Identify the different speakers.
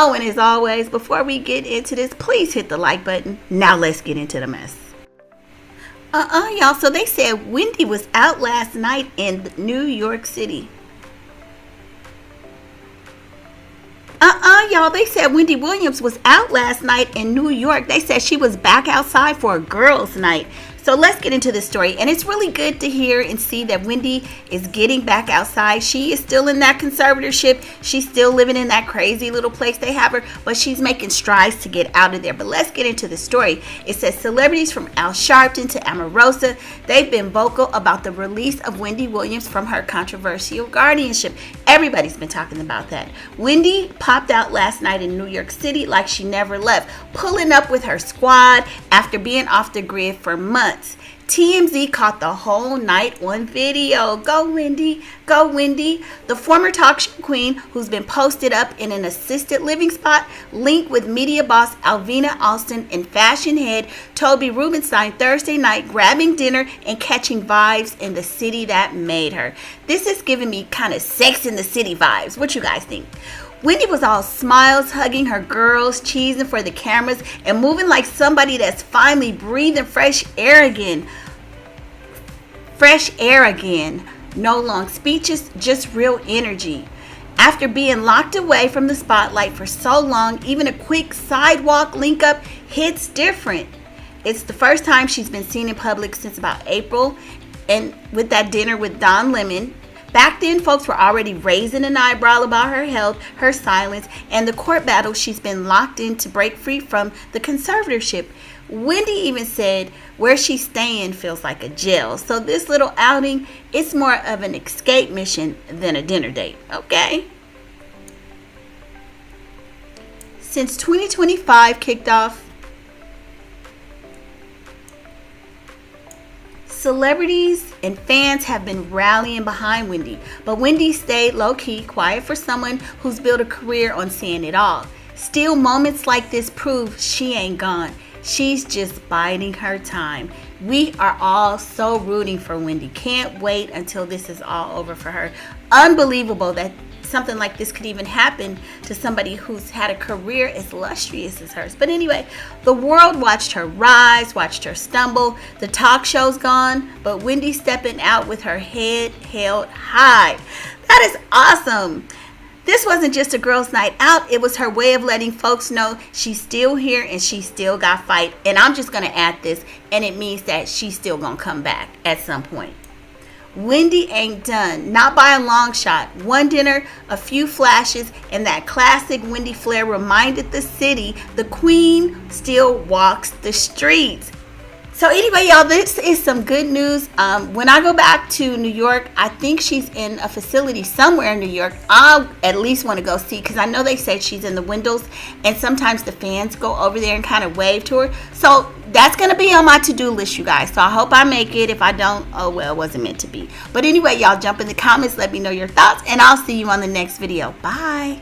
Speaker 1: Oh, and as always, before we get into this, please hit the like button. Now let's get into the mess. Y'all. So they said Wendy was out last night in New York City. Y'all. They said Wendy Williams was out last night in New York. They said she was back outside for a girls' night. So let's get into this story. And it's really good to hear and see that Wendy is getting back outside. She is still in that conservatorship. She's still living in that crazy little place they have her, but she's making strides to get out of there. But let's get into the story. It says celebrities from Al Sharpton to Omarosa, they've been vocal about the release of Wendy Williams from her controversial guardianship. Everybody's been talking about that. Wendy popped out last night in New York City like she never left, pulling up with her squad after being off the grid for months. TMZ caught the whole night on video. Go Wendy, go Wendy. The former talk show queen, who's been posted up in an assisted living spot linked with media boss Alvina Alston and fashion head Toby Rubenstein Thursday night, grabbing dinner and catching vibes in the city that made her. This is giving me kind of Sex in the City vibes. What you guys think? Wendy was all smiles, hugging her girls, cheesing for the cameras, and moving like somebody that's finally breathing fresh air again. Fresh air again. No long speeches, just real energy. After being locked away from the spotlight for so long, even a quick sidewalk link up hits different. It's the first time she's been seen in public since about April, and with that dinner with Don Lemon. Back then, folks were already raising an eyebrow about her health, her silence, and the court battle she's been locked in to break free from the conservatorship. Wendy even said where she's staying feels like a jail. So this little outing, it's more of an escape mission than a dinner date, okay? Since 2025 kicked off, celebrities and fans have been rallying behind Wendy, but Wendy stayed low-key, quiet for someone who's built a career on seeing it all. Still, moments like this prove she ain't gone. She's just biding her time. We are all so rooting for Wendy. Can't wait until this is all over for her. Unbelievable that something like this could even happen to somebody who's had a career as illustrious as hers. But anyway, the world watched her rise, watched her stumble. The talk show's gone, but Wendy stepping out with her head held high. That is awesome. This wasn't just a girls' night out. It was her way of letting folks know she's still here and she still got fight. And I'm just going to add this, and it means that she's still going to come back at some point. Wendy ain't done, not by a long shot. One dinner, a few flashes, and that classic Wendy flair reminded the city the queen still walks the streets. So anyway, y'all, this is some good news. When I go back to New York, I think she's in a facility somewhere in New York. I'll at least want to go see, because I know they said she's in the windows, and sometimes the fans go over there and kind of wave to her. So that's going to be on my to-do list, you guys. So I hope I make it. If I don't, oh well, it wasn't meant to be. But anyway, y'all, jump in the comments. Let me know your thoughts, and I'll see you on the next video. Bye.